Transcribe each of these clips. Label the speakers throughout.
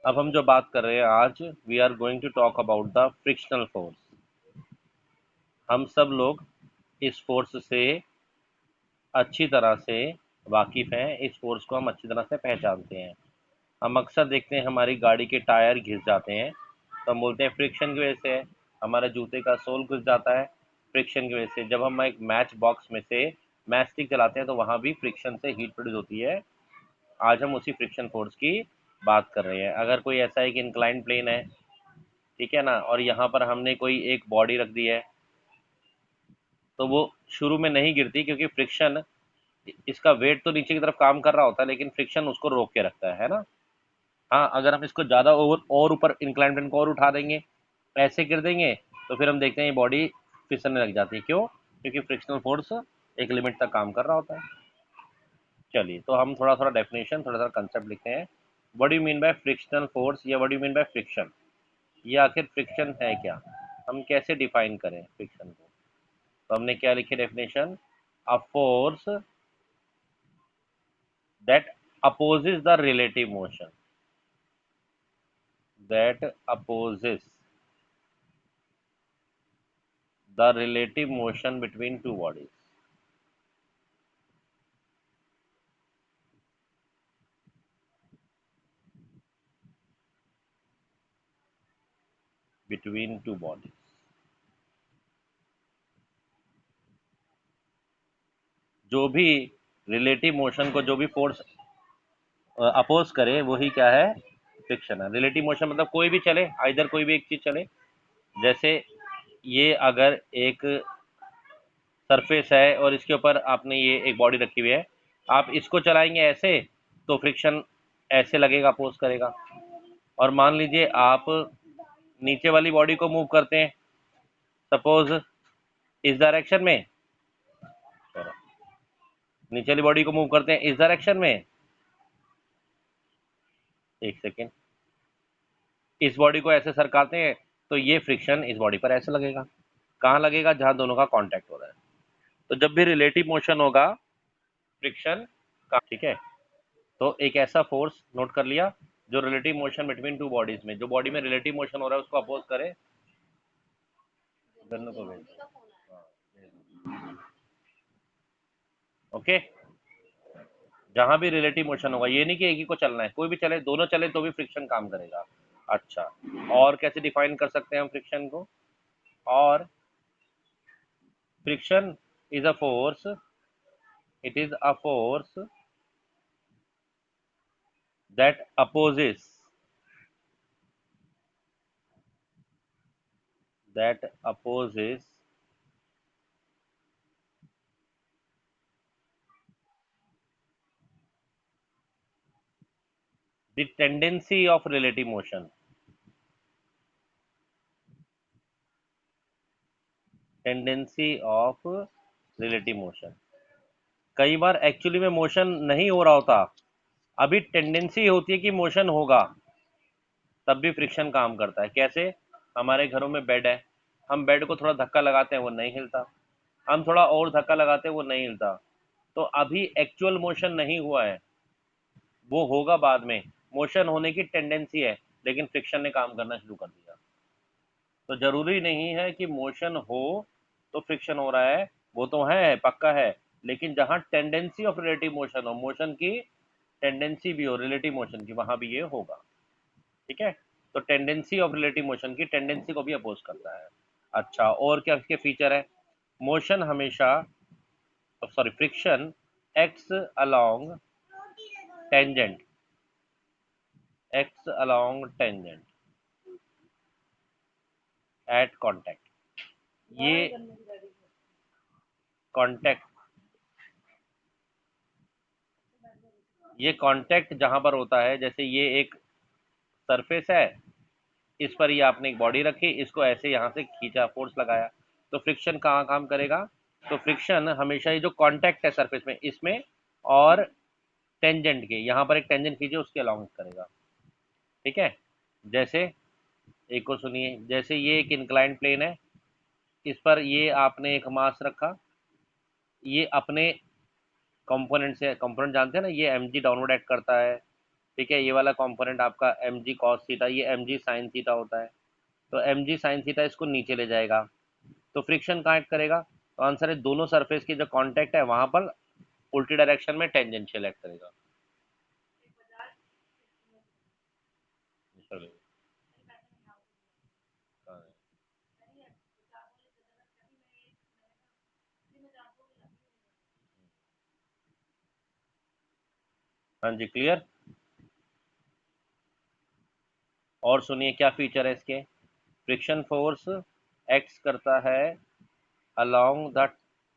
Speaker 1: अब हम जो बात कर रहे हैं आज, we are going to talk about the frictional force. हम सब लोग इस फोर्स से अच्छी तरह से वाकिफ़ हैं, इस फोर्स को हम अच्छी तरह से पहचानते हैं। हम अक्सर देखते हैं हमारी गाड़ी के टायर घिस जाते हैं, तो हम बोलते हैं फ्रिक्शन की वजह से है। हमारे जूते का सोल घिस जाता है, फ्रिक्शन की वजह से। जब हम एक मैच बॉक्स में से मैच स्टिक चलाते हैं तो वहाँ भी फ्रिक्शन से हीट प्रोड्यूस होती है। आज हम उसी फ्रिक्शन फोर्स की बात कर रहे हैं। अगर कोई ऐसा एक इंक्लाइन प्लेन है, ठीक है ना, और यहाँ पर हमने कोई एक बॉडी रख दी है, तो वो शुरू में नहीं गिरती क्योंकि फ्रिक्शन, इसका वेट तो नीचे की तरफ काम कर रहा होता है लेकिन फ्रिक्शन उसको रोक के रखता है ना। हाँ, अगर हम इसको ज़्यादा ओवर और ऊपर इंक्लाइन प्लेन को और उठा देंगे, ऐसे कर देंगे, तो फिर हम देखते हैं ये बॉडी फिसलने लग जाती है। क्यों? क्योंकि फ्रिक्शनल फोर्स एक लिमिट तक काम कर रहा होता है। चलिए, तो हम थोड़ा थोड़ा डेफिनेशन, थोड़ा थोड़ा कंसेप्ट लिखते हैं। What do you mean by frictional force, या what do you mean by friction? ये आखिर फ्रिक्शन है क्या? हम कैसे डिफाइन करें फ्रिक्शन को? तो हमने क्या लिखे definition? A force that opposes the relative motion, that opposes the relative motion between two bodies, between two bodies। जो भी रिलेटिव मोशन को, जो भी फोर्स अपोज करे, वही क्या है? फ्रिक्शन है। रिलेटिव मोशन मतलब कोई भी चले, इधर कोई भी एक चीज चले। जैसे ये अगर एक सरफेस है और इसके ऊपर आपने ये एक बॉडी रखी हुई है, आप इसको चलाएंगे ऐसे, तो फ्रिक्शन ऐसे लगेगा, अपोज करेगा। और मान लीजिए आप नीचे वाली बॉडी को मूव करते हैं, सपोज इस डायरेक्शन में, नीचे वाली बॉडी को मूव करते हैं इस डायरेक्शन में, एक सेकेंड, इस बॉडी को ऐसे सरकाते हैं, तो ये फ्रिक्शन इस बॉडी पर ऐसे लगेगा। कहाँ लगेगा? जहां दोनों का कांटेक्ट हो रहा है। तो जब भी रिलेटिव मोशन होगा, फ्रिक्शन का, ठीक है। तो एक ऐसा फोर्स नोट कर लिया जो relative motion between two bodies में, जो बॉडी में रिलेटिव मोशन हो रहा है उसको अपोज करे। दोनों को भेज दो। ओके। जहां भी रिलेटिव मोशन होगा, ये नहीं कि एक ही को चलना है, कोई भी चले, दोनों चले तो भी फ्रिक्शन काम करेगा। अच्छा, और कैसे डिफाइन कर सकते हैं हम फ्रिक्शन को? और friction is a force, it is a force that opposes the tendency of relative motion, tendency of relative motion। कई बार एक्चुअली में मोशन नहीं हो रहा होता, अभी टेंडेंसी होती है कि मोशन होगा, तब भी फ्रिक्शन काम करता है। कैसे? हमारे घरों में बेड है, हम बेड को थोड़ा धक्का लगाते हैं वो नहीं हिलता, हम थोड़ा और धक्का लगाते हैं वो नहीं हिलता। तो अभी एक्चुअल मोशन नहीं हुआ है, वो होगा बाद में। मोशन होने की टेंडेंसी है, लेकिन फ्रिक्शन ने काम करना शुरू कर दिया। तो जरूरी नहीं है कि मोशन हो तो फ्रिक्शन हो रहा है, वो तो है, पक्का है। लेकिन जहां टेंडेंसी ऑफ रिलेटिव मोशन हो, मोशन की टेंडेंसी भी हो रिलेटिव मोशन की, वहां भी ये होगा। ठीक है। तो टेंडेंसी ऑफ रिलेटिव मोशन की टेंडेंसी को भी अपोज करता है। अच्छा, और क्या इसके फीचर है? मोशन हमेशा, sorry, friction x along tangent, x along tangent at contact. ये कांटेक्ट, ये कांटेक्ट जहां पर होता है, जैसे ये एक सरफेस है, इस पर ये आपने एक बॉडी रखी, इसको ऐसे यहाँ से खींचा, फोर्स लगाया, तो फ्रिक्शन कहाँ काम करेगा? तो फ्रिक्शन हमेशा ये जो कांटेक्ट है सरफेस में, इसमें और टेंजेंट के, यहाँ पर एक टेंजेंट खींचे उसके अलाउंस करेगा। ठीक है। जैसे, एक को सुनिए, जैसे ये एक इंक्लाइन प्लेन है, इस पर ये आपने एक मास रखा, ये अपने कंपोनेंट से, कंपोनेंट जानते हैं ना, ये एम जी डाउनवर्ड एक्ट करता है, ठीक है, ये वाला कंपोनेंट आपका mg cos थीटा, ये mg sin थीटा होता है, तो mg sin थीटा इसको नीचे ले जाएगा, तो फ्रिक्शन कहाँ एक्ट करेगा, तो आंसर है दोनों सरफेस की जो कांटेक्ट है वहां पर उल्टी डायरेक्शन में टेंजेंशियल एक्ट करेगा। चलो, हाँ हाँ जी, क्लियर। और सुनिए क्या फीचर है इसके, फ्रिक्शन फोर्स एक्ट करता है along the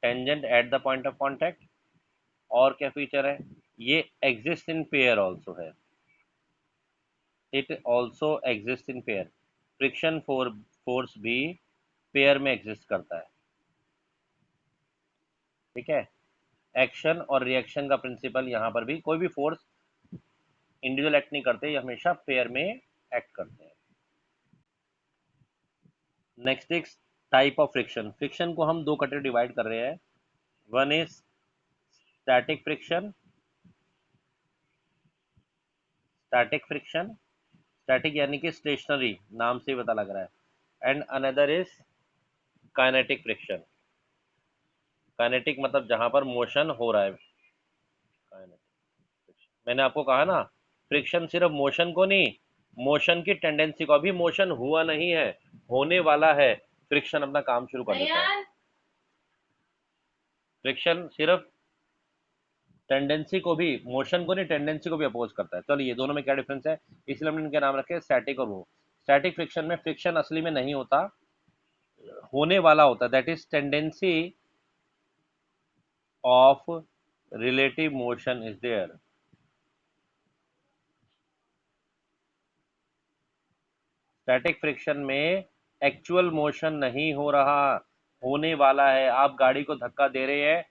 Speaker 1: tangent at the point of contact, और क्या फीचर है, ये एग्जिस्ट इन पेयर ऑल्सो है, it also exist in pair, friction force भी पेयर में एग्जिस्ट करता है। ठीक है, एक्शन और रिएक्शन का प्रिंसिपल यहाँ पर भी, कोई भी फोर्स इंडिविजुअल एक्ट नहीं करते, ये हमेशा पेयर में एक्ट करते हैं। Next is type of friction, friction को हम दो कैटेगरी डिवाइड कर रहे हैं, one is static friction, static friction, static यानी कि स्टेशनरी, नाम से ही पता लग रहा है, and another is kinetic friction, kinetic मतलब जहां पर मोशन हो रहा है, मैंने आपको कहा ना, फ्रिक्शन सिर्फ मोशन को नहीं, मोशन की टेंडेंसी को, अभी मोशन हुआ नहीं है, होने वाला है, फ्रिक्शन अपना काम शुरू कर देता है। फ्रिक्शन सिर्फ टेंडेंसी को भी, मोशन को नहीं टेंडेंसी को भी अपोज करता है। चलिए ये दोनों में क्या डिफरेंस है, इसलिए हमने इनके नाम रखे स्टैटिक और वो। स्टैटिक फ्रिक्शन में फ्रिक्शन असली में नहीं होता, होने वाला होता है, that is tendency of relative motion is there. Static friction में एक्चुअल मोशन नहीं हो रहा, होने वाला है, आप गाड़ी को धक्का दे रहे हैं,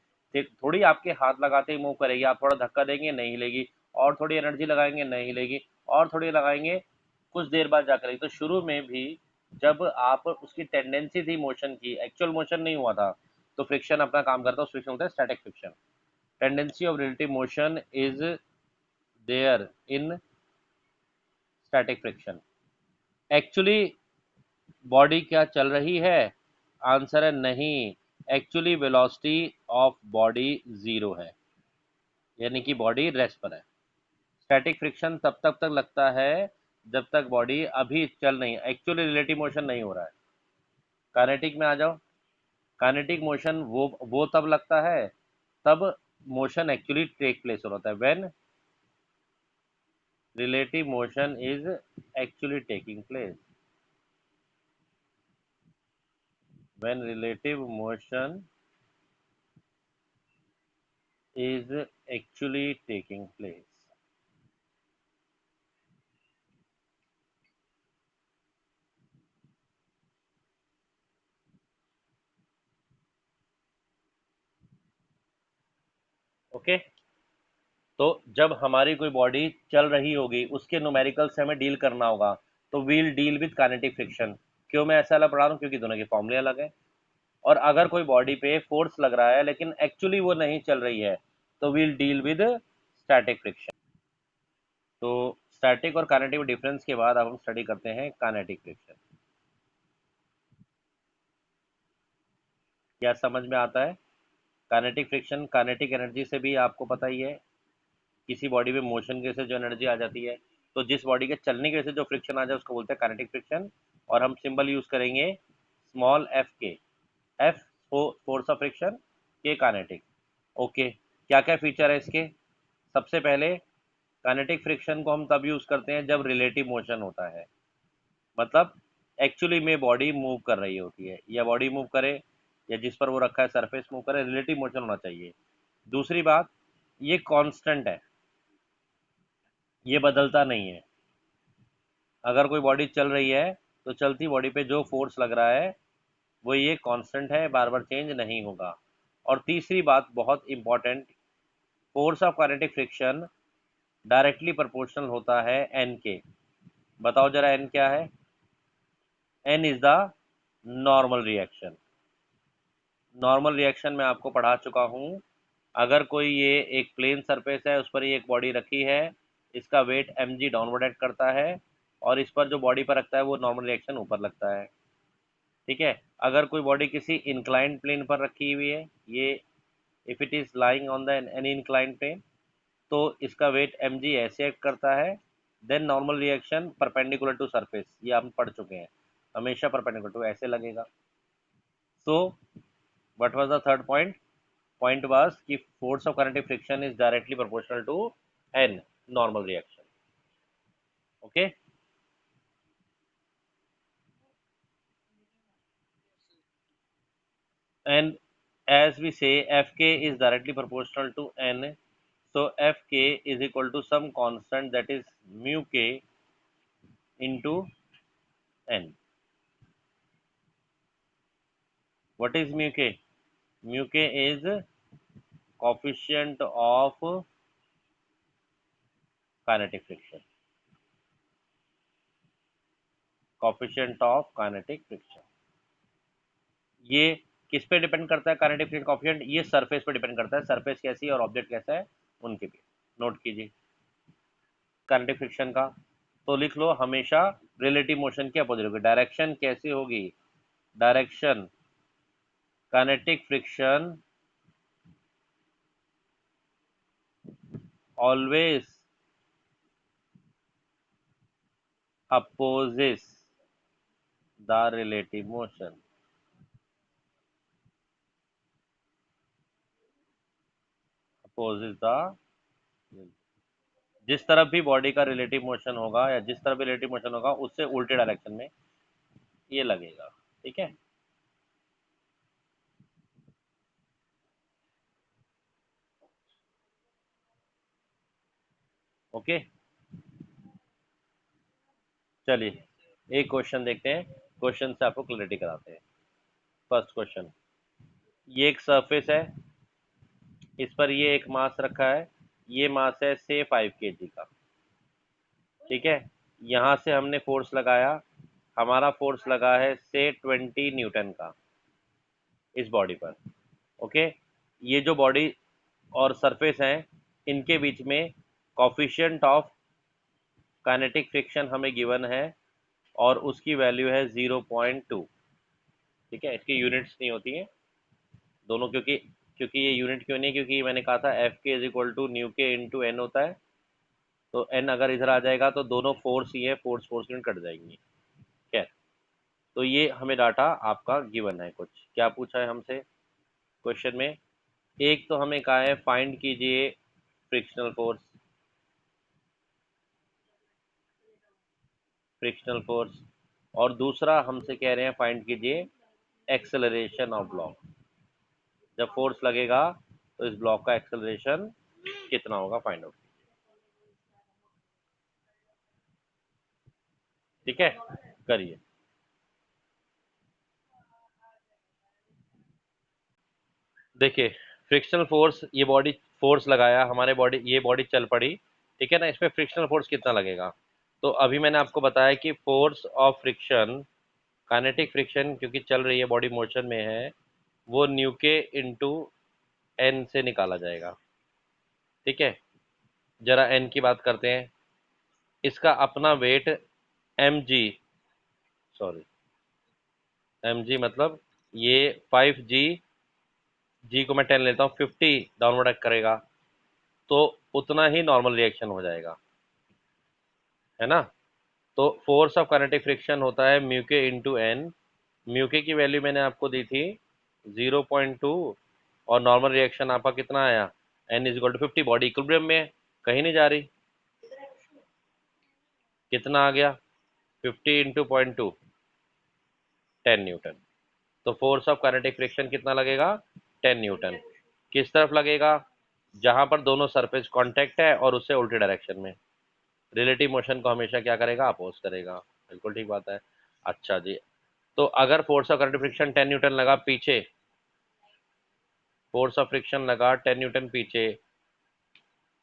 Speaker 1: थोड़ी आपके हाथ लगाते ही मूव करेगी, आप थोड़ा धक्का देंगे नहीं हिलेगी, और थोड़ी एनर्जी लगाएंगे नहीं हिलेगी, और थोड़ी लगाएंगे कुछ देर बाद जाकर हिलेगी। तो शुरू में भी जब आप उसकी टेंडेंसी थी मोशन की, एक्चुअल मोशन नहीं हुआ था, तो फ्रिक्शन अपना काम करता है, उस फ्रिक्शन होता है static friction. Tendency of relative motion is there in static friction. Actually body क्या चल रही है, आंसर है नहीं, actually velocity of body zero है, यानी कि बॉडी रेस्ट पर है। स्टैटिक फ्रिक्शन तब तक लगता है जब तक बॉडी अभी चल नहीं, एक्चुअली रिलेटिव मोशन नहीं हो रहा है। काइनेटिक में आ जाओ, काइनेटिक मोशन वो तब लगता है तब मोशन एक्चुअली टेक प्लेस हो रहा है, when relative motion is actually taking place, when relative motion is actually taking place. Okay, तो जब हमारी कोई बॉडी चल रही होगी, उसके न्यूमेरिकल से हमें डील करना होगा, तो we'll deal with kinetic friction. क्यों मैं ऐसा अलग पढ़ा रहा हूँ, क्योंकि दोनों के फॉर्मूले अलग है। और अगर कोई बॉडी पे फोर्स लग रहा है लेकिन एक्चुअली वो नहीं चल रही है, तो we'll deal with static friction. तो स्टैटिक और काइनेटिक डिफरेंस के बाद अब हम स्टडी करते हैं काइनेटिक फ्रिक्शन। क्या समझ में आता है, काइनेटिक फ्रिक्शन, काइनेटिक एनर्जी से भी आपको पता ही है, किसी बॉडी में मोशन की वजह से जो एनर्जी आ जाती है, तो जिस बॉडी के चलने की वजह से जो फ्रिक्शन आ जाए उसको बोलते हैं काइनेटिक फ्रिक्शन। और हम सिंबल यूज करेंगे स्मॉल एफ के, एफ फोर्स ऑफ फ्रिक्शन, के काइनेटिक। ओके, क्या क्या फीचर है इसके, सबसे पहले काइनेटिक फ्रिक्शन को हम तब यूज करते हैं जब रिलेटिव मोशन होता है, मतलब एक्चुअली में बॉडी मूव कर रही होती है, या बॉडी मूव करे या जिस पर वो रखा है सरफेस मूव करे, रिलेटिव मोशन होना चाहिए। दूसरी बात, ये कांस्टेंट है, ये बदलता नहीं है। अगर कोई बॉडी चल रही है तो चलती बॉडी पे जो फोर्स लग रहा है वो ये कांस्टेंट है, बार बार चेंज नहीं होगा। और तीसरी बात बहुत important, force of kinetic friction directly proportional होता है एन के। बताओ जरा एन क्या है, N is the normal reaction. Normal reaction मैं आपको पढ़ा चुका हूँ, अगर कोई ये एक प्लेन सरफेस है, उस पर ये एक बॉडी रखी है, इसका वेट mg डाउनवर्ड एक्ट करता है और इस पर जो बॉडी पर रखता है वो नॉर्मल रिएक्शन ऊपर लगता है। ठीक है, अगर कोई बॉडी किसी इंक्लाइंड प्लेन पर रखी हुई है, ये if it is lying on the any inclined plane, तो इसका वेट mg ऐसे एक्ट करता है, then normal reaction perpendicular to surface, ये हम पढ़ चुके हैं, हमेशा परपेंडिकुलर टू ऐसे लगेगा। So what was the third point? Point was कि force of kinetic friction is directly proportional to n normal reaction. Okay, and as we say fk is directly proportional to n, so fk is equal to some constant that is mu k into n. What is mu k? Mu k is coefficient of kinetic friction, coefficient of kinetic friction। ये किस पे depend करता है kinetic friction coefficient? ये surface पे depend करता है, surface कैसी है और ऑब्जेक्ट कैसा है उनके पे नोट कीजिए काइनेटिक फ्रिक्शन का। तो लिख लो हमेशा रिलेटिव मोशन की अपोजिट होगी। डायरेक्शन कैसी होगी? Direction kinetic friction always opposes the relative motion, opposes the, जिस तरफ भी बॉडी का रिलेटिव मोशन होगा या जिस तरफ भी रिलेटिव मोशन होगा उससे उल्टे डायरेक्शन में ये लगेगा। ठीक है, ओके। चलिए एक क्वेश्चन देखते हैं, क्वेश्चन से आपको क्लैरिटी कराते हैं। फर्स्ट क्वेश्चन, ये एक सरफेस है, इस पर ये एक मास रखा है, ये मास है से 5 kg का। ठीक है, यहाँ से हमने फोर्स लगाया, हमारा फोर्स लगा है से 20 न्यूटन का इस बॉडी पर। ओके, ये जो बॉडी और सरफेस हैं इनके बीच में कॉफिशिएंट ऑफ काइनेटिक फ्रिक्शन हमें गिवन है और उसकी वैल्यू है 0.2। ठीक है, इसकी यूनिट्स नहीं होती हैं दोनों, क्योंकि क्योंकि ये यूनिट क्यों नहीं, क्योंकि मैंने कहा था एफ के इज इक्वल टू न्यू के इंटू एन होता है, तो एन अगर इधर आ जाएगा तो दोनों फोर्स ही है, फोर्स फोर्स यूनिट कट जाएंगी। खैर, तो ये हमें डाटा आपका गिवन है। कुछ क्या पूछा है हमसे क्वेश्चन में? एक तो हमें कहा है फाइंड कीजिए फ्रिक्शनल फोर्स, फ्रिक्शनल फोर्स, और दूसरा हमसे कह रहे हैं फाइंड कीजिए एक्सेलरेशन ऑफ ब्लॉक। जब फोर्स लगेगा तो इस ब्लॉक का एक्सेलरेशन कितना होगा, फाइंड आउट। ठीक है, करिए। देखिए, फ्रिक्शनल फोर्स, ये बॉडी फोर्स लगाया, हमारे बॉडी, ये बॉडी चल पड़ी, ठीक है ना, इसमें फ्रिक्शनल फोर्स कितना लगेगा? तो अभी मैंने आपको बताया कि force of friction, kinetic friction क्योंकि चल रही है, बॉडी मोशन में है, वो न्यू के इंटू एन से निकाला जाएगा। ठीक है, जरा एन की बात करते हैं। इसका अपना weight M G, sorry M G मतलब ये 5 जी, जी को मैं 10 लेता हूँ, 50 डाउनवर्ड एक्ट करेगा, तो उतना ही नॉर्मल रिएक्शन हो जाएगा, है ना। तो फोर्स ऑफ काइनेटिक फ्रिक्शन होता है म्यू के इंटू एन। म्यू के की वैल्यू मैंने आपको दी थी 0.2, और नॉर्मल रिएक्शन आपका कितना आया, N is equal to 50। Body equilibrium में है, कहीं नहीं जा रही, कितना आ गया 50 इंटू 0.2, 10 न्यूटन। तो फोर्स ऑफ काइनेटिक फ्रिक्शन कितना लगेगा, 10 न्यूटन। किस तरफ लगेगा? जहां पर दोनों सरफेस कांटेक्ट है और उससे उल्टे डायरेक्शन में। रिलेटिव मोशन को हमेशा क्या करेगा, अपोज करेगा। बिल्कुल ठीक बात है। अच्छा जी, तो अगर force of kinetic friction 10 Newton लगा पीछे, फोर्स ऑफ फ्रिक्शन लगा 10 न्यूटन पीछे,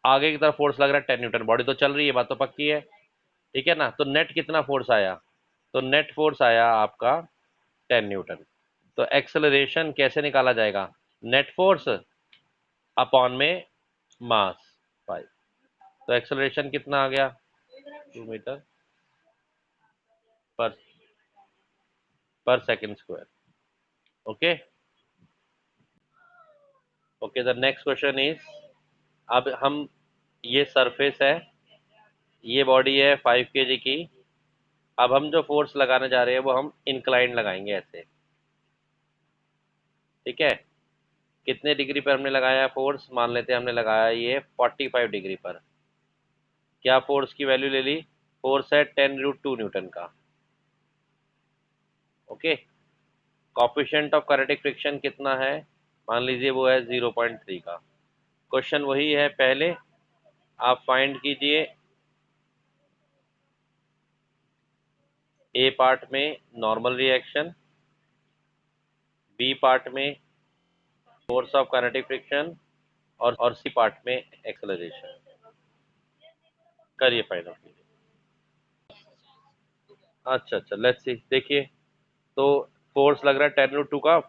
Speaker 1: आगे की तरफ फोर्स लग रहा है 10 न्यूटन, बॉडी तो चल रही है, बात तो पक्की है, ठीक है ना। तो नेट कितना फोर्स आया? तो नेट फोर्स आया आपका 10 न्यूटन। तो एक्सेलरेशन कैसे निकाला जाएगा? नेट फोर्स अपॉन में मास 5। तो एक्सेलरेशन कितना आ गया, 2 मीटर पर पर second square. Okay okay, the next question is, अब हम, ये सरफेस है, ये बॉडी है 5 kg की। अब हम जो फोर्स लगाने जा रहे हैं वो हम इंक्लाइन लगाएंगे ऐसे, ठीक है। कितने डिग्री पर हमने लगाया फोर्स, मान लेते हैं हमने लगाया ये 45 डिग्री पर। क्या फोर्स की वैल्यू ले ली, फोर्स है 10√2 न्यूटन का। Okay, coefficient of kinetic friction कितना है, मान लीजिए वो है 0.3 का। क्वेश्चन वही है पहले, आप फाइंड कीजिए ए पार्ट में नॉर्मल रिएक्शन, बी पार्ट में फोर्स ऑफ काइनेटिक फ्रिक्शन, और सी पार्ट में एक्सेलरेशन। करिए फाइंड आउट कीजिए। अच्छा अच्छा, लेट्स सी, देखिए। तो फोर्स लग रहा है 10√2 का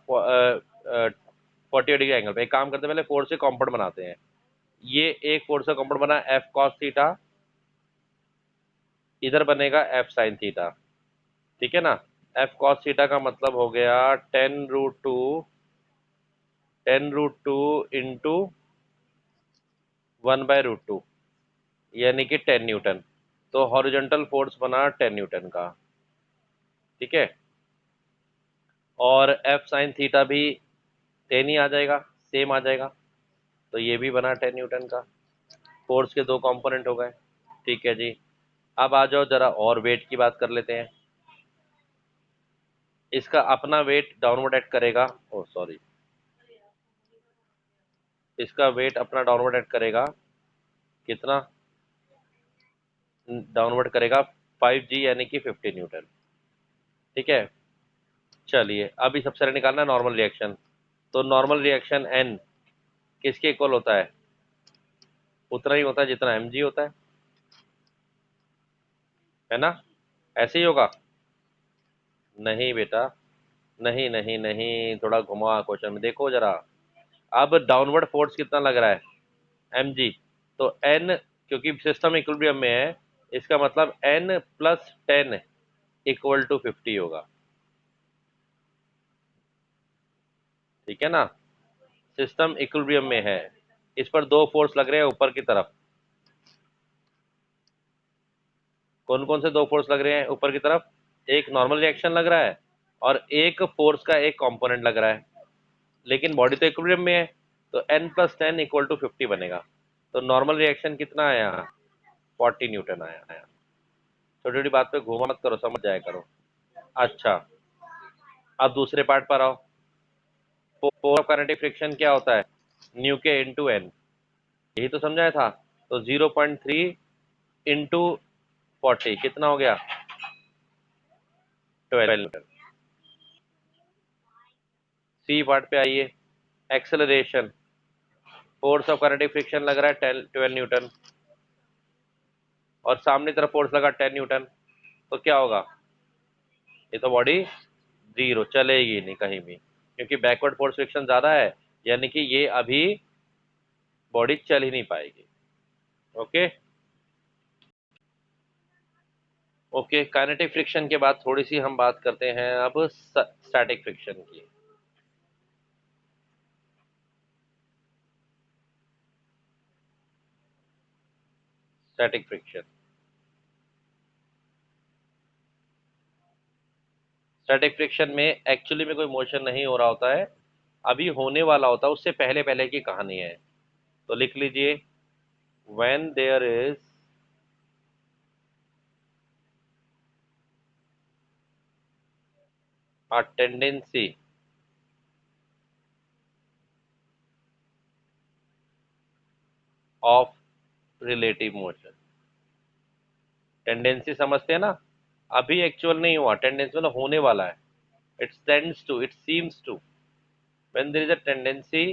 Speaker 1: 40 डिग्री एंगल पे। एक काम करते हैं, पहले फोर्स के कॉम्पोनेंट बनाते हैं। ये एक फोर्स का कॉम्पोनेंट बना एफ कॉस थीटा, इधर बनेगा एफ साइन थीटा, ठीक है ना। एफ कॉस थीटा का मतलब हो गया 10√2 इंटू 1/√2, यानी कि 10 न्यूटन। तो हॉरिजॉन्टल फोर्स बना 10 न्यूटन का, ठीक है। और एफ साइन थीटा भी 10 ही आ जाएगा, सेम आ जाएगा। तो ये भी बना 10 न्यूटन का। फोर्स के दो कंपोनेंट हो गए, ठीक है जी। अब आ जाओ जरा और वेट की बात कर लेते हैं। इसका अपना वेट डाउनवर्ड एक्ट करेगा, ओ सॉरी, इसका वेट अपना डाउनवर्ड एक्ट करेगा, कितना डाउनवर्ड करेगा, 5g यानी कि 50 न्यूटन, ठीक है। चलिए अभी सबसे पहले निकालना है नॉर्मल रिएक्शन। तो नॉर्मल रिएक्शन n किसके इक्वल होता है, उतना ही होता है जितना mg होता है ना। ऐसे ही होगा, नहीं बेटा, नहीं नहीं नहीं, थोड़ा घुमा क्वेश्चन में, देखो जरा। अब डाउनवर्ड फोर्स कितना लग रहा है, mg। तो n, क्योंकि सिस्टम इक्विलिब्रियम में है, इसका मतलब n+10 इक्वल टू 50 होगा, ठीक है ना। सिस्टम इक्विलिब्रियम में है, इस पर दो फोर्स लग रहे हैं ऊपर की तरफ। कौन कौन से दो फोर्स लग रहे हैं ऊपर की तरफ, एक नॉर्मल रिएक्शन लग रहा है और एक फोर्स का एक कंपोनेंट लग रहा है, लेकिन बॉडी तो इक्विलिब्रियम में है। तो n+10 इक्वल टू 50 बनेगा। तो नॉर्मल रिएक्शन कितना आया, 40 न्यूटन आया। छोटी छोटी बात पे घूमा मत करो, समझ जाया करो। अच्छा, अब दूसरे पार्ट पर आओ। फोर्स ऑफ काइनेटिक फ्रिक्शन क्या होता है, न्यू के इंटू एन, यही तो समझाया था। तो 0.3 इंटू 40 कितना हो गया, 12 न्यूटन। सी पार्ट पे आइए, acceleration, force of kinetic friction लग रहा है 12 न्यूटन, और सामने तरफ फोर्स लगा 10 न्यूटन। तो क्या होगा, ये तो बॉडी जीरो, चलेगी नहीं कहीं भी, क्योंकि बैकवर्ड फोर्स फ्रिक्शन ज्यादा है, यानी कि ये अभी बॉडी चल ही नहीं पाएगी। ओके ओके, काइनेटिक फ्रिक्शन के बाद थोड़ी सी हम बात करते हैं अब स्टैटिक फ्रिक्शन की। स्टैटिक फ्रिक्शन, स्टैटिक फ्रिक्शन में एक्चुअली में कोई मोशन नहीं हो रहा होता है, अभी होने वाला होता है, उससे पहले पहले की कहानी है। तो लिख लीजिए, when there is a tendency of relative motion। Tendency समझते हैं ना, अभी एक्चुअल नहीं हुआ, टेंडेंसी मतलब होने वाला है। It tends to, it seems to, when there is a tendency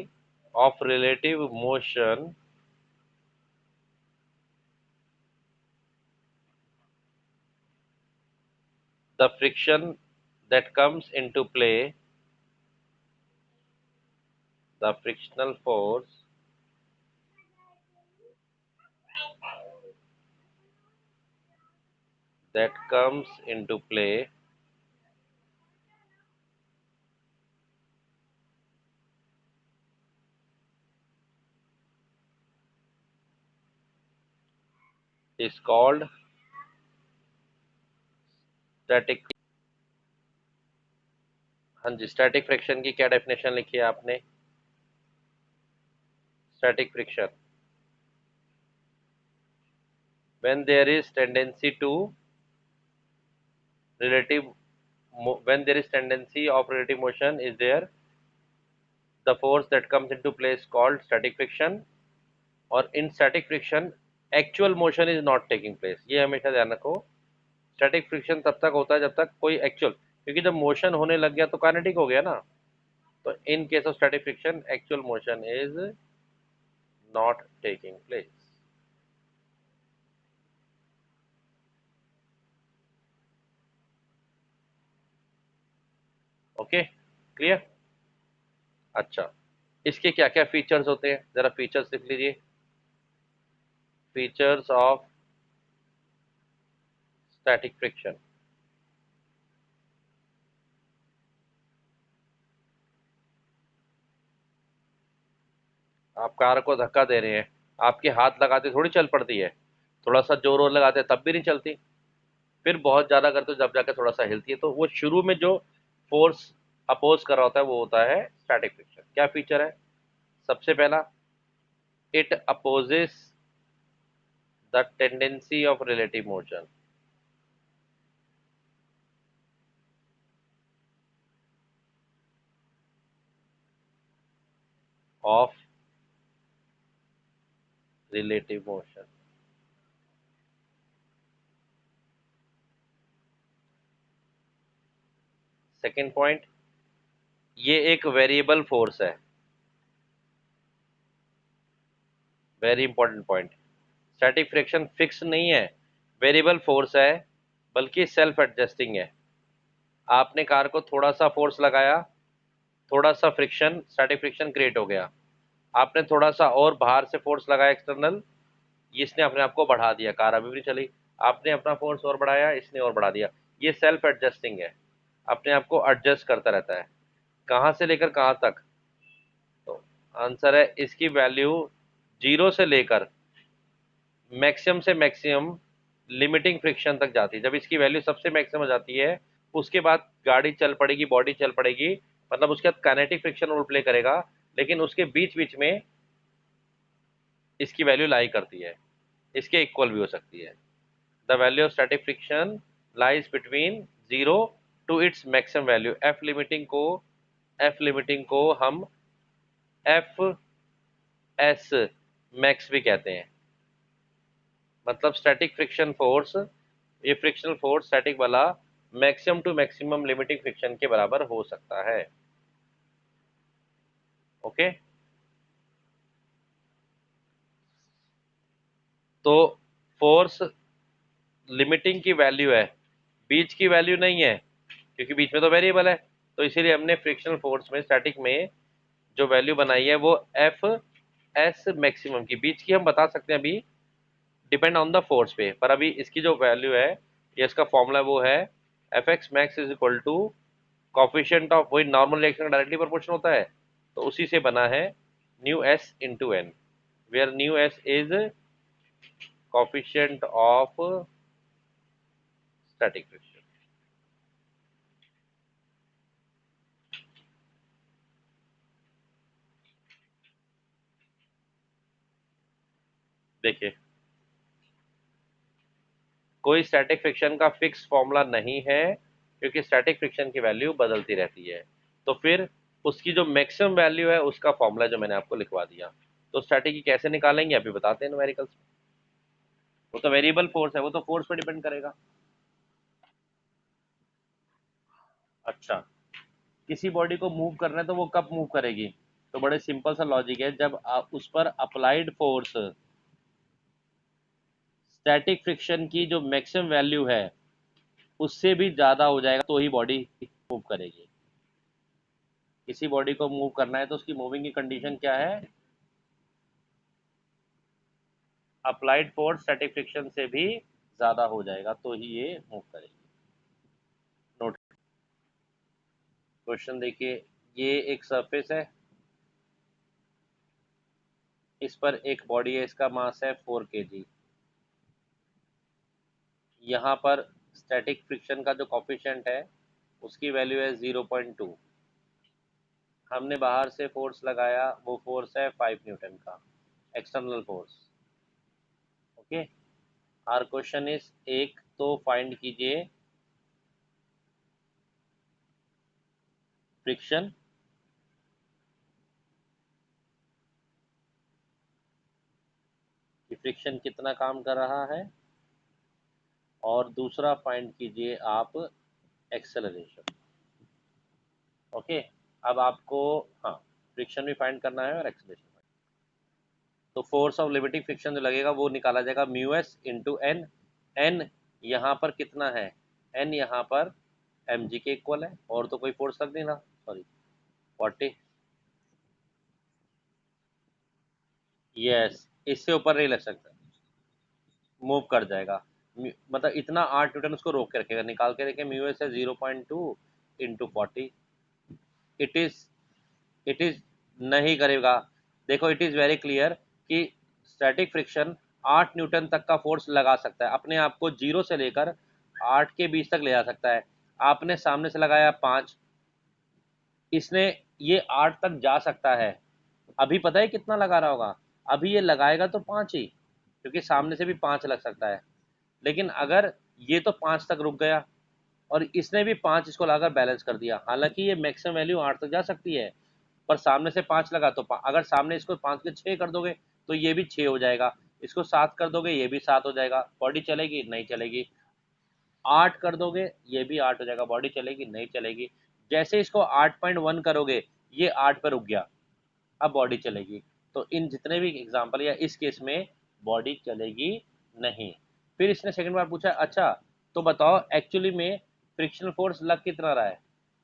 Speaker 1: of relative motion, the friction that comes into play, the frictional force that comes into play is called static। हाँ जी, static friction की क्या definition लिखी है आपने? Static friction, when there is tendency to relative when there is tendency of relative motion is there, the force that comes into play is called static friction, और in static friction actual motion is not taking place। ये हमेशा ध्यान रखो, static friction तब तक होता है जब तक कोई एक्चुअल, क्योंकि जब मोशन होने लग गया तो काइनेटिक हो गया ना। तो in case of static friction actual motion is not taking place. Okay, clear? अच्छा, इसके क्या क्या फीचर्स होते हैं, जरा फीचर्स लिख लीजिए। Features of static friction. आप कार को धक्का दे रहे हैं, आपके हाथ लगाते थोड़ी चल पड़ती है, थोड़ा सा जोर और लगाते तब भी नहीं चलती, फिर बहुत ज़्यादा करते जब जाकर थोड़ा सा हिलती है। तो वो शुरू में जो फोर्स अपोज कर रहा होता है वो होता है स्टैटिक फ्रिक्शन। क्या फीचर है? सबसे पहला, it opposes the tendency of relative motion. Of relative motion. Second point, ये एक वेरिएबल फोर्स है, very important point. Static friction fix नहीं है, वेरिएबल फोर्स है, बल्कि सेल्फ एडजस्टिंग है। आपने कार को थोड़ा सा फोर्स लगाया, थोड़ा सा फ्रिक्शन, स्टैटिक फ्रिक्शन क्रिएट हो गया। आपने थोड़ा सा और बाहर से फोर्स लगाया एक्सटर्नल, इसने अपने आप को बढ़ा दिया, कार अभी भी नहीं चली। आपने अपना फोर्स और बढ़ाया, इसने और बढ़ा दिया। ये सेल्फ एडजस्टिंग है, अपने आप को एडजस्ट करता रहता है। कहाँ से लेकर कहाँ तक? तो आंसर है इसकी वैल्यू जीरो से लेकर मैक्सिमम से मैक्सिमम लिमिटिंग फ्रिक्शन तक जाती है। जब इसकी वैल्यू सबसे मैक्सिमम हो जाती है, उसके बाद गाड़ी चल पड़ेगी, बॉडी चल पड़ेगी, मतलब उसके बाद काइनेटिक फ्रिक्शन रोल प्ले करेगा, लेकिन उसके बीच बीच में इसकी वैल्यू लाई करती है, इसके इक्वल भी हो सकती है। The value of static friction lies between zero to its maximum value. F limiting को हम एफ एस मैक्स भी कहते हैं। मतलब स्टैटिक फ्रिक्शन फोर्स, ये फ्रिक्शनल फोर्स स्टैटिक वाला maximum to maximum limiting friction के बराबर हो सकता है। ओके, तो फोर्स लिमिटिंग की वैल्यू है, बीच की वैल्यू नहीं है, क्योंकि बीच में तो वेरिएबल है। तो इसीलिए हमने फ्रिक्शनल फोर्स में, स्टैटिक में जो वैल्यू बनाई है वो एफ एस मैक्सिमम की, बीच की हम बता सकते हैं अभी, डिपेंड ऑन द फोर्स पे। पर अभी इसकी जो वैल्यू है, ये इसका फॉर्मूला वो है F X max is equal to coefficient of, वही नॉर्मल रिएक्शन का डायरेक्टली प्रोपोर्शन होता है, तो उसी से बना है mu S into N, where mu S is coefficient of static friction. देखिए, कोई स्टैटिक फ्रिक्शन का फिक्स फॉर्मूला नहीं है, क्योंकि स्टैटिक फ्रिक्शन की वैल्यू बदलती रहती है। तो फिर उसकी जो मैक्सिमम वैल्यू है उसका फॉर्मूला जो मैंने आपको लिखवा दिया। तो स्टैटिक की कैसे निकालेंगे अभी बताते हैं न्यूमेरिकल्स। वो तो वेरिएबल फोर्स है, वो तो फोर्स पे डिपेंड करेगा। अच्छा, किसी बॉडी को मूव करना है तो वो कब मूव करेगी? तो बड़े सिंपल सा लॉजिक है, जब आप उस पर अप्लाइड फोर्स स्टैटिक फ्रिक्शन की जो मैक्सिमम वैल्यू है उससे भी ज़्यादा हो जाएगा तो ही बॉडी मूव करेगी। किसी बॉडी को मूव करना है तो उसकी मूविंग की कंडीशन क्या है? अप्लाइड फोर्स स्टैटिक फ्रिक्शन से भी ज़्यादा हो जाएगा तो ही ये मूव करेगी। नोट, क्वेश्चन देखिए, ये एक सरफेस है, इस पर एक बॉडी है, इसका मास है 4 kg। यहाँ पर स्टैटिक फ्रिक्शन का जो कॉफिशिएंट है उसकी वैल्यू है 0.2। हमने बाहर से फोर्स लगाया, वो फोर्स है 5 न्यूटन का, external force. Okay, our question is, एक तो फाइंड कीजिए फ्रिक्शन, कि फ्रिक्शन कितना काम कर रहा है, और दूसरा फाइंड कीजिए आप एक्सेलरेशन। ओके, अब आपको, हाँ, फ्रिक्शन भी फाइंड करना है और एक्सेलरेशन। तो फोर्स ऑफ लिमिटिंग फ्रिक्शन जो लगेगा वो निकाला जाएगा mu S into N. N यहाँ पर कितना है, एन यहाँ पर एम जी के इक्वल है, और तो कोई फोर्स लग नहीं रहा, सॉरी 40। यस, इससे ऊपर नहीं लग सकता, मूव कर जाएगा। मतलब इतना 8 न्यूटन उसको रोक के रखेगा। निकाल के देखें, म्यू एस है 0.2 into 40। It is it is नहीं करेगा। देखो, इट इज वेरी क्लियर कि स्टैटिक फ्रिक्शन 8 न्यूटन तक का फोर्स लगा सकता है, अपने आप को 0 से लेकर 8 के बीच तक ले जा सकता है। आपने सामने से लगाया 5, इसने ये 8 तक जा सकता है। अभी पता है कितना लगा रहा होगा, अभी ये लगाएगा तो 5 ही, क्योंकि सामने से भी 5 लग सकता है। लेकिन अगर ये तो 5 तक रुक गया और इसने भी 5 इसको लाकर बैलेंस कर दिया, हालांकि ये मैक्सिमम वैल्यू 8 तक जा सकती है, पर सामने से 5 लगा तो अगर सामने इसको 5 के 6 कर दोगे तो ये भी 6 हो जाएगा, इसको 7 कर दोगे ये भी 7 हो जाएगा, बॉडी चलेगी नहीं चलेगी। 8 कर दोगे ये भी 8 हो जाएगा, बॉडी चलेगी नहीं चलेगी। जैसे इसको 8.1 करोगे ये 8 पर रुक गया, अब बॉडी चलेगी। तो इन जितने भी एग्जाम्पल या इस केस में बॉडी चलेगी नहीं। फिर इसने सेकंड बार पूछा, अच्छा तो बताओ एक्चुअली में फ्रिक्शनल फोर्स लग कितना रहा है।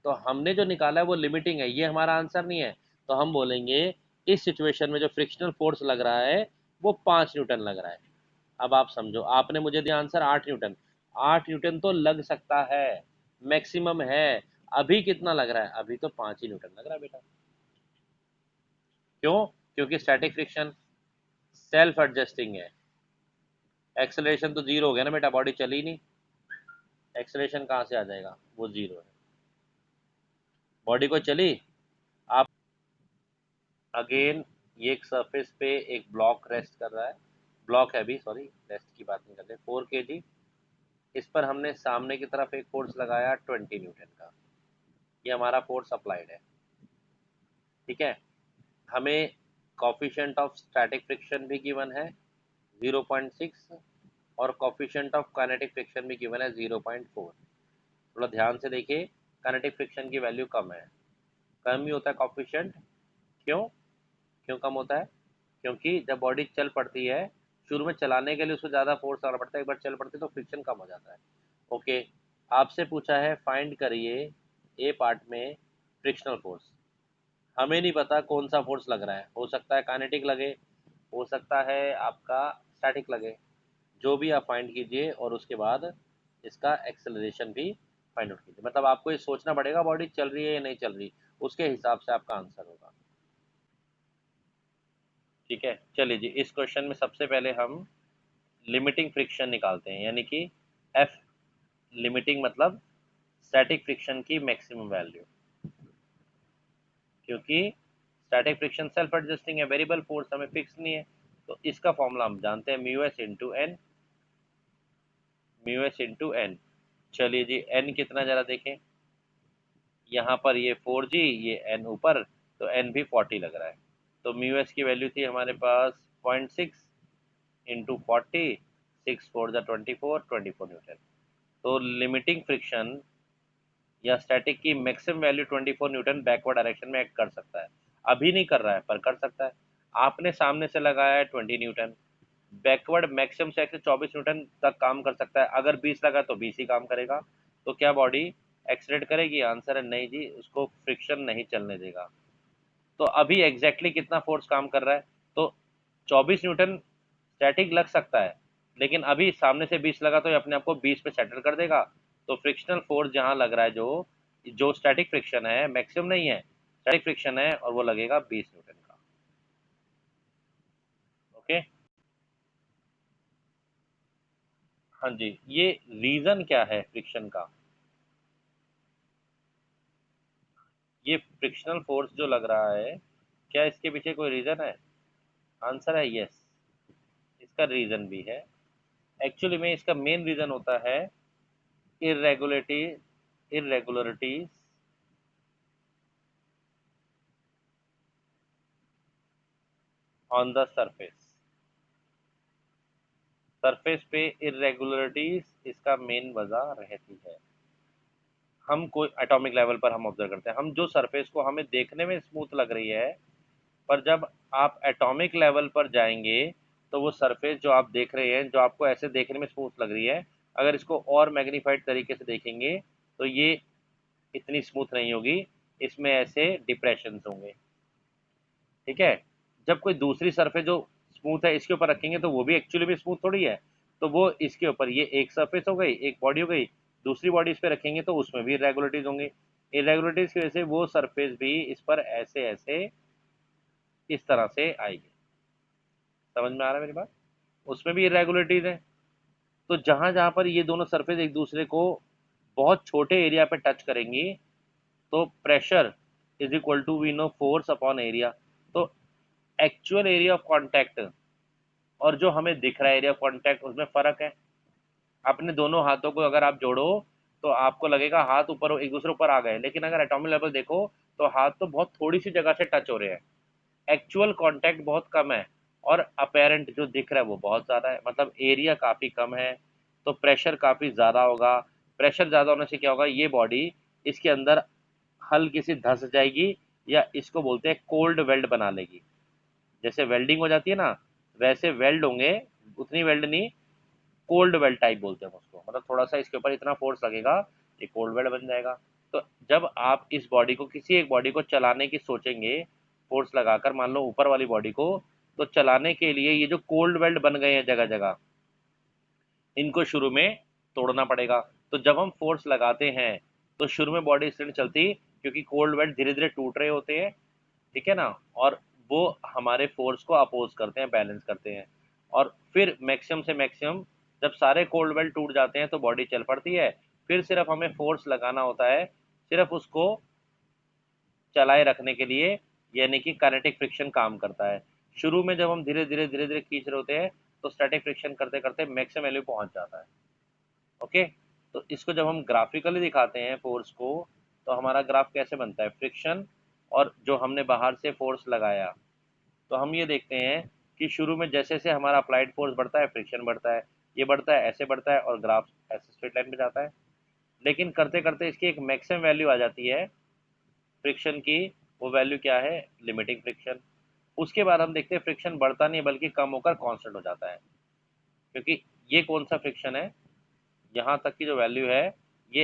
Speaker 1: तो हमने जो निकाला है वो लिमिटिंग है, ये हमारा आंसर नहीं है। तो हम बोलेंगे इस सिचुएशन में जो फ्रिक्शनल फोर्स लग रहा है वो 5 न्यूटन लग रहा है। अब आप समझो, आपने मुझे दिया आंसर 8 न्यूटन, 8 न्यूटन तो लग सकता है, मैक्सिमम है। अभी कितना लग रहा है, अभी तो 5 ही न्यूटन लग रहा है बेटा। क्यों? क्योंकि स्टैटिक फ्रिक्शन सेल्फ एडजस्टिंग है। एक्सेलरेशन तो जीरो हो गया ना बेटा, बॉडी चली नहीं, एक्सेलरेशन कहाँ से आ जाएगा, वो जीरो है। बॉडी को चली। आप अगेन, ये एक सरफेस पे एक ब्लॉक रेस्ट कर रहा है, ब्लॉक है अभी, सॉरी रेस्ट की बात नहीं करते, 4 kg। इस पर हमने सामने की तरफ एक फोर्स लगाया 20 न्यूटन का, ये हमारा फोर्स अप्लाइड है। ठीक है, हमें कॉफिशिएंट ऑफ स्टैटिक फ्रिक्शन भी गिवन है 0.6, और कॉफिशिएंट ऑफ काइनेटिक फ्रिक्शन भी गिवन है 0.4। थोड़ा ध्यान से देखिए, काइनेटिक फ्रिक्शन की वैल्यू कम है, कम ही होता है कॉफिशिएंट। क्यों? क्यों कम होता है? क्योंकि जब बॉडी चल पड़ती है, शुरू में चलाने के लिए उसको ज़्यादा फोर्स लगाना पड़ता है, एक बार चल पड़ती है तो फ्रिक्शन कम हो जाता है। ओके, आपसे पूछा है फाइंड करिए ए पार्ट में फ्रिक्शनल फोर्स। हमें नहीं पता कौन सा फोर्स लग रहा है, हो सकता है काइनेटिक लगे, हो सकता है आपका स्टैटिक लगे। जो भी आप फाइंड कीजिए और उसके बाद इसका एक्सेलरेशन भी फाइंड आउट कीजिए। मतलब आपको ये सोचना पड़ेगा बॉडी चल रही है या नहीं चल रही, उसके हिसाब से आपका आंसर होगा। ठीक है, चलिए जी, इस क्वेश्चन में सबसे पहले हम लिमिटिंग फ्रिक्शन निकालते हैं, यानी कि एफ लिमिटिंग मतलब स्टैटिक फ्रिक्शन की मैक्सिमम वैल्यू। क्योंकि स्टैटिक फ्रिक्शन सेल्फ एडजस्टिंग है, वेरिएबल फोर्स हमें फिक्स नहीं है, तो इसका फॉर्मूला हम जानते हैं, mu S into N, mu S into N. चलिए जी, एन कितना जरा देखें, यहाँ पर ये 4G, ये एन ऊपर, तो एन भी 40 लग रहा है। तो म्यू एस की वैल्यू थी हमारे पास 0.6 इंटू 40, 6 4 जा 24 न्यूटन। तो लिमिटिंग फ्रिक्शन या स्टैटिक की maximum value 24 Newton backward direction में एक्ट कर सकता है। अभी नहीं कर रहा है पर कर सकता है। आपने सामने से लगाया है 20 न्यूटन, बैकवर्ड मैक्सिमम से 24 न्यूटन तक काम कर सकता है, अगर 20 लगा तो 20 ही काम करेगा। तो क्या बॉडी एक्सीलरेट करेगी? आंसर है नहीं जी, उसको फ्रिक्शन नहीं चलने देगा। तो अभी एग्जैक्टली कितना फोर्स काम कर रहा है? तो 24 न्यूटन स्टैटिक लग सकता है, लेकिन अभी सामने से 20 लगा तो ये अपने आप को 20 पे सेटल कर देगा। तो फ्रिक्शनल फोर्स जहां लग रहा है, जो जो स्टैटिक फ्रिक्शन है, मैक्सिमम नहीं है, स्टैटिक फ्रिक्शन है, और वो लगेगा 20 न्यूटन का। ओके। हाँ जी, ये रीजन क्या है फ्रिक्शन का? ये फ्रिक्शनल फोर्स जो लग रहा है, क्या इसके पीछे कोई रीजन है? आंसर है यस, इसका रीजन भी है। एक्चुअली में इसका मेन रीजन होता है irregularity irregularities on the surface. Surface पे इरेगुलरिटीज इसका मेन वजह रहती है। हम कोई एटॉमिक लेवल पर हम ऑब्जर्व करते हैं, हम जो सरफेस को हमें देखने में स्मूथ लग रही है, पर जब आप एटॉमिक लेवल पर जाएंगे तो वो सरफेस जो आप देख रहे हैं, जो आपको ऐसे देखने में स्मूथ लग रही है, अगर इसको और मैग्नीफाइड तरीके से देखेंगे तो ये इतनी स्मूथ नहीं होगी, इसमें ऐसे डिप्रेशन होंगे। ठीक है। जब कोई दूसरी सरफेस जो स्मूथ है इसके ऊपर रखेंगे तो वो भी एक्चुअली में स्मूथ थोड़ी है, तो वो इसके ऊपर, ये एक सरफेस हो गई, एक बॉडी हो गई, दूसरी बॉडी इस पे रखेंगे तो उसमें भी इरेगुलरिटीज होंगी। इरेगुलरिटीज की वजह से वो सरफेस भी इस पर ऐसे ऐसे इस तरह से आएगी। समझ में आ रहा है मेरी बात? उसमें भी इरेगुलरिटीज है। तो जहां जहां पर ये दोनों सरफेस एक दूसरे को बहुत छोटे एरिया पे टच करेंगी, तो pressure is equal to we know force upon area. तो एक्चुअल एरिया ऑफ कांटेक्ट और जो हमें दिख रहा है एरिया ऑफ कांटेक्ट, उसमें फर्क है। अपने दोनों हाथों को अगर आप जोड़ो तो आपको लगेगा हाथ ऊपर, एक दूसरे ऊपर आ गए, लेकिन अगर एटॉमिक लेवल देखो तो हाथ तो बहुत थोड़ी सी जगह से टच हो रहे हैं। एक्चुअल कांटेक्ट बहुत कम है, और अपेरेंट जो दिख रहा है वो बहुत ज़्यादा है, मतलब एरिया काफ़ी कम है, तो प्रेशर काफ़ी ज़्यादा होगा। प्रेशर ज़्यादा होने से क्या होगा, ये बॉडी इसके अंदर हल्की सी धंस जाएगी, या इसको बोलते हैं कोल्ड वेल्ड बना लेगी। जैसे वेल्डिंग हो जाती है ना, वैसे वेल्ड होंगे, उतनी वेल्ड नहीं, कोल्ड वेल्ड टाइप बोलते हैं उसको, मतलब थोड़ा सा इसके ऊपर इतना फोर्स लगेगा, ये कोल्ड वेल्ड बन जाएगा। तो जब आप इस बॉडी को, किसी एक बॉडी को चलाने की सोचेंगे, फोर्स लगाकर, मान लो ऊपर वाली बॉडी को, तो चलाने के लिए ये जो कोल्ड वेल्ड बन गए हैं जगह जगह, इनको शुरू में तोड़ना पड़ेगा। तो जब हम फोर्स लगाते हैं तो शुरू में बॉडी इसलिए नहीं चलती, क्योंकि कोल्ड वेल्ड धीरे धीरे टूट रहे होते हैं। ठीक है ना? और वो हमारे फोर्स को अपोज करते हैं, बैलेंस करते हैं। और फिर मैक्सिमम से मैक्सिमम जब सारे कोल्ड वेल टूट जाते हैं तो बॉडी चल पड़ती है। फिर सिर्फ हमें फोर्स लगाना होता है, सिर्फ उसको चलाए रखने के लिए, यानी कि काइनेटिक फ्रिक्शन काम करता है। शुरू में जब हम धीरे धीरे खींच रहे होते हैं तो स्टैटिक फ्रिक्शन करते करते मैक्सिमम वैल्यू पहुंच जाता है। ओके। तो इसको जब हम ग्राफिकली दिखाते हैं फोर्स को, तो हमारा ग्राफ कैसे बनता है, फ्रिक्शन और जो हमने बाहर से फोर्स लगाया। तो हम ये देखते हैं कि शुरू में जैसे जैसे हमारा अप्लाइड फोर्स बढ़ता है, फ्रिक्शन बढ़ता है, ये बढ़ता है, ऐसे बढ़ता है, और ग्राफ ऐसे स्ट्रेट लाइन पे जाता है। लेकिन करते करते इसकी एक मैक्सिमम वैल्यू आ जाती है फ्रिक्शन की। वो वैल्यू क्या है, लिमिटिंग फ्रिक्शन। उसके बाद हम देखते हैं फ्रिक्शन बढ़ता नहीं बल्कि कम होकर कांस्टेंट हो जाता है, क्योंकि ये कौन सा फ्रिक्शन है, यहाँ तक की जो वैल्यू है, ये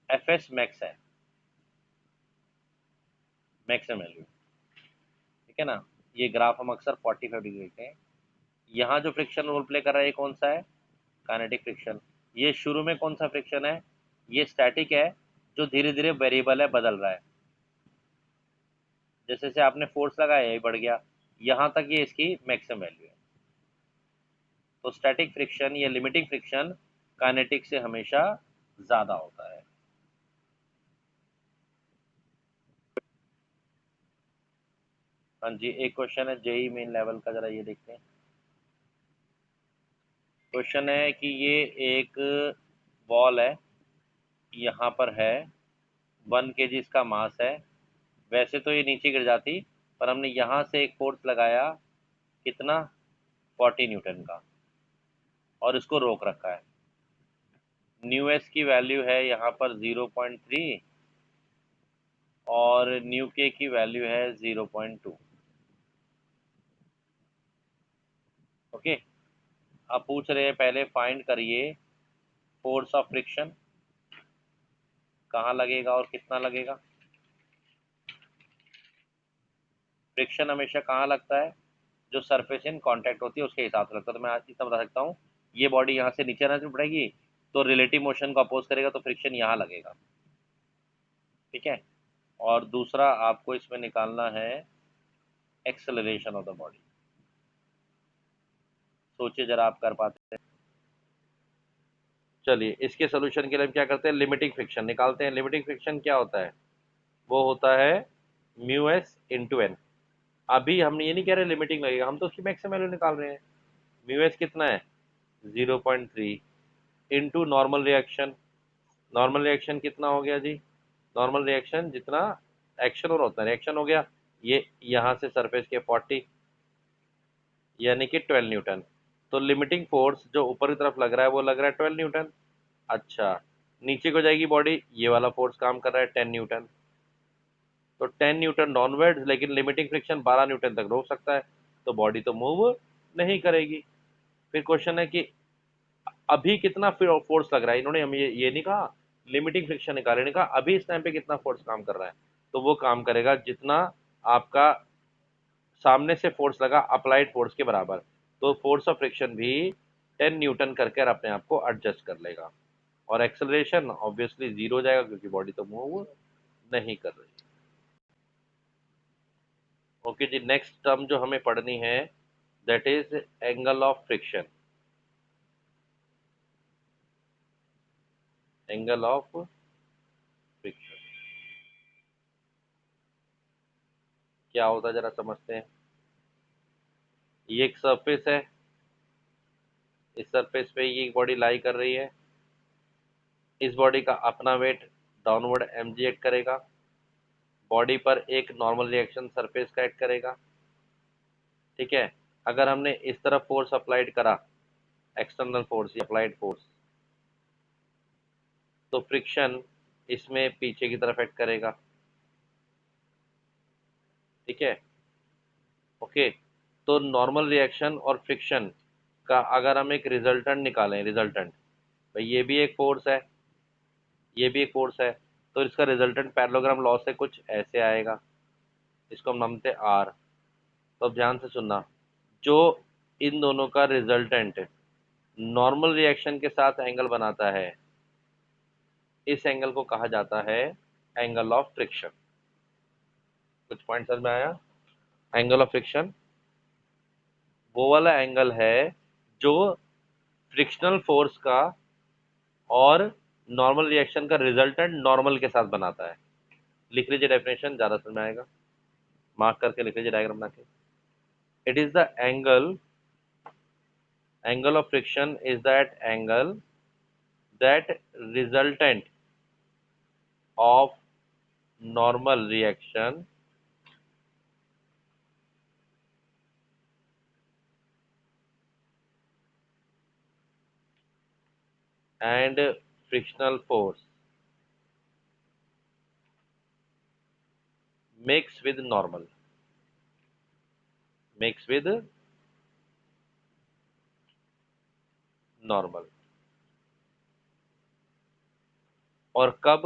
Speaker 1: एफ एस मैक्स है, मैक्सिमम वैल्यू। ठीक है ना? ये ग्राफ हम अक्सर 45 डिग्री देखते हैं। यहाँ जो फ्रिक्शन रोल प्ले कर रहा है ये कौन सा है, काइनेटिक फ्रिक्शन। ये शुरू में कौन सा फ्रिक्शन है, ये स्टैटिक है, जो धीरे धीरे वेरिएबल है, बदल रहा है। जैसे जैसे आपने फोर्स लगाया ये बढ़ गया, यहाँ तक ये इसकी मैक्सिमम वैल्यू है। तो स्टैटिक फ्रिक्शन या लिमिटिंग फ्रिक्शन काइनेटिक से हमेशा ज़्यादा होता है। हाँ जी, एक क्वेश्चन है जेई मेन लेवल का, जरा ये देखते हैं। क्वेश्चन है कि ये एक बॉल है, यहाँ पर है, 1 kg इसका मास है। वैसे तो ये नीचे गिर जाती, पर हमने यहाँ से एक फोर्स लगाया, कितना, 40 न्यूटन का, और इसको रोक रखा है। न्यू एस की वैल्यू है यहाँ पर 0.3, और न्यू के की वैल्यू है 0.2। ओके। अब पूछ रहे हैं पहले फाइंड करिए फोर्स ऑफ फ्रिक्शन, कहाँ लगेगा और कितना लगेगा। फ्रिक्शन हमेशा कहाँ लगता है, जो सरफेस इन कांटेक्ट होती है उसके हिसाब से लगता है। तो मैं आज इतना बता सकता हूँ, ये बॉडी यहाँ से नीचे आना पड़ेगी तो रिलेटिव मोशन को अपोज करेगा तो फ्रिक्शन यहाँ लगेगा। ठीक है। और दूसरा आपको इसमें निकालना है एक्सेलरेशन ऑफ द बॉडी। सोचिए जरा, आप कर पाते हैं? चलिए, इसके सोल्यूशन के लिए हम क्या करते हैं, लिमिटिंग फ्रिक्शन निकालते हैं। लिमिटिंग फ्रिक्शन क्या होता है, वो होता है म्यू एस इंटू एन। अभी हम ये नहीं कह रहे लिमिटिंग लगेगा, हम तो उसकी मैक्सिमम वैल्यू निकाल रहे हैं। म्यू एस कितना है, 0.3 into normal reaction. Normal reaction कितना हो गया जी, नॉर्मल रिएक्शन जितना एक्शन हो रहा होता है रिएक्शन हो गया, ये यहाँ से सरफेस के 40 यानी कि 12 न्यूटन। तो लिमिटिंग फोर्स जो ऊपर की तरफ लग रहा है वो लग रहा है 12 न्यूटन। अच्छा, नीचे को जाएगी बॉडी, ये वाला फोर्स काम कर रहा है 10 न्यूटन। तो 10 न्यूटन डाउनवर्ड, लेकिन लिमिटिंग फ्रिक्शन 12 न्यूटन तक रोक सकता है, तो बॉडी तो मूव नहीं करेगी। फिर क्वेश्चन है कि अभी कितना फोर्स लग रहा है, इन्होंने हमें ये नहीं कहा लिमिटिंग फ्रिक्शन निकाले, नहीं कहा अभी इस टाइम पे कितना फोर्स काम कर रहा है। तो वो काम करेगा जितना आपका सामने से फोर्स लगा अप्लाइड फोर्स के बराबर। तो फोर्स ऑफ फ्रिक्शन भी 10 न्यूटन करके अपने आप को एडजस्ट कर लेगा। और एक्सेलरेशन ऑब्वियसली जीरो हो जाएगा क्योंकि बॉडी तो मूव नहीं कर रही। ओके जी, नेक्स्ट टर्म जो हमें पढ़नी है that is angle of friction. Angle of friction क्या होता है जरा समझते हैं। ये एक सरफेस है, इस सरफेस पे ये बॉडी लाई कर रही है, इस बॉडी का अपना वेट डाउनवर्ड एमजी एक्ट करेगा, बॉडी पर एक नॉर्मल रिएक्शन सरफेस का एक्ट करेगा। ठीक है। अगर हमने इस तरफ फोर्स अप्लाइड करा, एक्सटर्नल फोर्स या अप्लाइड फोर्स, तो फ्रिक्शन इसमें पीछे की तरफ एक्ट करेगा। ठीक है। ओके। तो नॉर्मल रिएक्शन और फ्रिक्शन का अगर हम एक रिजल्टेंट निकालें, रिजल्टेंट भाई ये भी एक फोर्स है, ये भी एक फोर्स है, तो इसका रिजल्टेंट पैरेललोग्राम लॉ से कुछ ऐसे आएगा, इसको हम नामते आर। तो अब ध्यान से सुनना, जो इन दोनों का रिजल्टेंट नॉर्मल रिएक्शन के साथ एंगल बनाता है, इस एंगल को कहा जाता है एंगल ऑफ फ्रिक्शन। कुछ पॉइंट समझ में आया। एंगल ऑफ फ्रिक्शन वो वाला एंगल है जो फ्रिक्शनल फोर्स का और नॉर्मल रिएक्शन का रिजल्टेंट नॉर्मल के साथ बनाता है। लिख लीजिए डेफिनेशन, ज़्यादा समझ में आएगा, मार्क करके लिख लीजिए डायग्राम बना के। It is the angle of friction is that angle that resultant of normal reaction and frictional force mix with normal, mix with normal। और कब,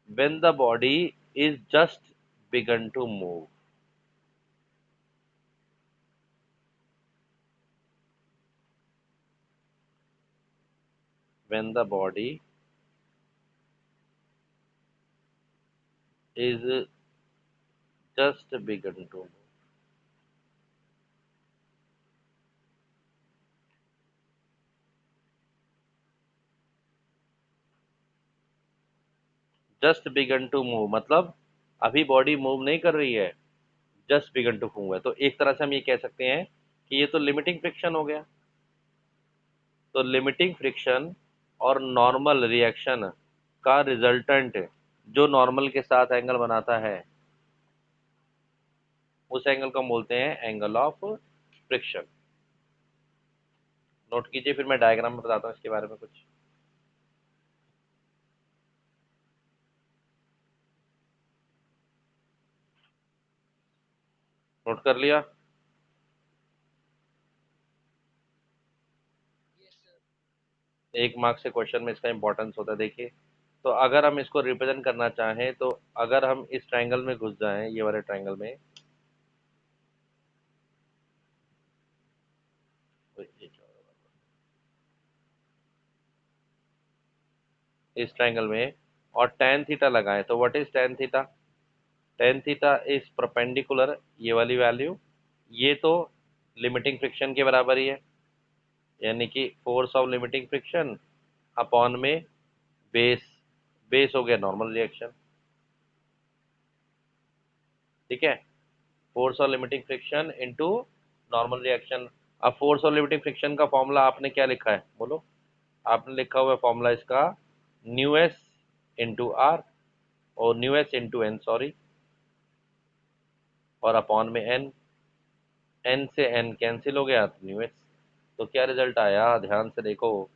Speaker 1: when the body is just begun to move, when the body is just begun to move। Just began to move मतलब अभी body move नहीं कर रही है, just began to move है। तो एक तरह से हम ये कह सकते हैं कि ये तो लिमिटिंग फ्रिक्शन हो गया। तो लिमिटिंग फ्रिक्शन और नॉर्मल रिएक्शन का रिजल्टेंट जो नॉर्मल के साथ एंगल बनाता है, उस एंगल को हम बोलते हैं एंगल ऑफ फ्रिक्शन। नोट कीजिए, फिर मैं डायग्राम में बताता हूँ इसके बारे में कुछ। नोट कर लिया। एक मार्क से क्वेश्चन में इसका इंपॉर्टेंस होता है, देखिए। तो अगर हम इसको रिप्रेजेंट करना चाहें, तो अगर हम इस ट्रायंगल में घुस जाएं, ये वाले ट्रायंगल में, इस ट्रायंगल में, और tan थीटा लगाएं, तो what is tan theta? tan theta is perpendicular, ये वाली वैल्यू, ये तो लिमिटिंग फ्रिक्शन के बराबर ही है, यानी कि force of limiting friction upon में बेस, बेस हो गया नॉर्मल रिएक्शन। ठीक है, फोर्स और limiting friction into normal reaction. अब फोर्स और लिमिटिंग फ्रिक्शन का फॉर्मूला आपने क्या लिखा है बोलो? आपने लिखा हुआ है फॉर्मूला इसका न्यू एस इंटू आर, और mu S into N, sorry, और अपॉन में एन, एन से एन कैंसिल हो गया तो न्यू एस। तो क्या रिजल्ट आया, ध्यान से देखो,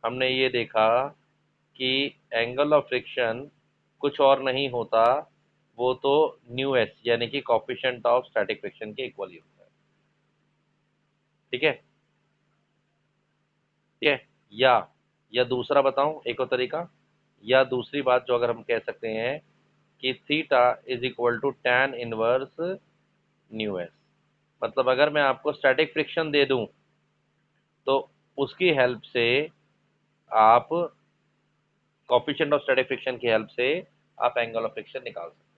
Speaker 1: हमने ये देखा कि एंगल ऑफ फ्रिक्शन कुछ और नहीं होता, वो तो न्यू एस यानी कि कोफिशिएंट ऑफ स्टैटिक फ्रिक्शन के इक्वल ही होता है। ठीक है, ठीक है। या दूसरा बताऊं एक और तरीका, या दूसरी बात जो अगर हम कह सकते हैं कि theta is equal to tan inverse mu S. मतलब अगर मैं आपको स्टैटिक फ्रिक्शन दे दूं तो उसकी हेल्प से आप, कोफिशिएंट ऑफ स्टैटिक फ्रिक्शन की हेल्प से आप एंगल ऑफ फ्रिक्शन निकाल सकते हैं।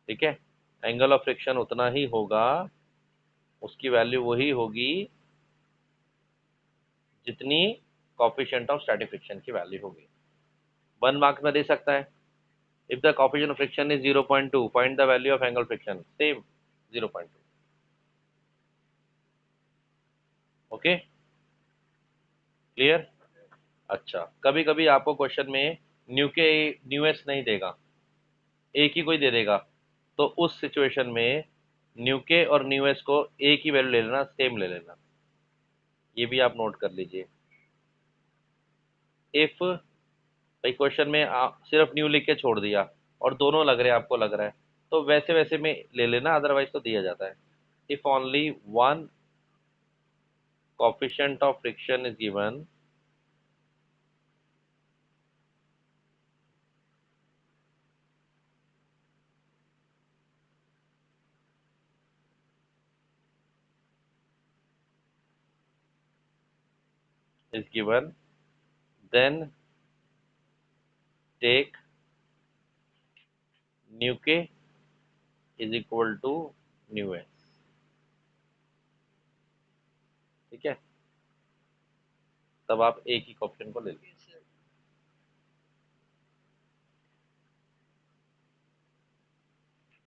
Speaker 1: ठीक है, एंगल ऑफ फ्रिक्शन उतना ही होगा, उसकी वैल्यू वही होगी जितनी कोफिशिएंट ऑफ स्टैटिक फ्रिक्शन की वैल्यू होगी। 1 मार्क्स में दे सकता है। If the coefficient of friction is 0.2, find the value of angle friction, same 0.2। Okay, clear? अच्छा, कभी कभी आपको क्वेश्चन में न्यू के न्यू एस नहीं देगा, एक ही कोई दे देगा, तो उस सिचुएशन में न्यू के और न्यू एस को एक ही वैल्यू ले लेना, सेम ले लेना, ये भी आप नोट कर लीजिए। इफ भाई क्वेश्चन में सिर्फ न्यू लिख के छोड़ दिया और दोनों लग रहे हैं, आपको लग रहा है, तो वैसे वैसे में ले लेना, अदरवाइज तो दिया जाता है। If only one coefficient of friction is given, then take nu k is equal to nu s। ठीक है, तब आप एक ही कोफिशिएंट को ले लीजिए।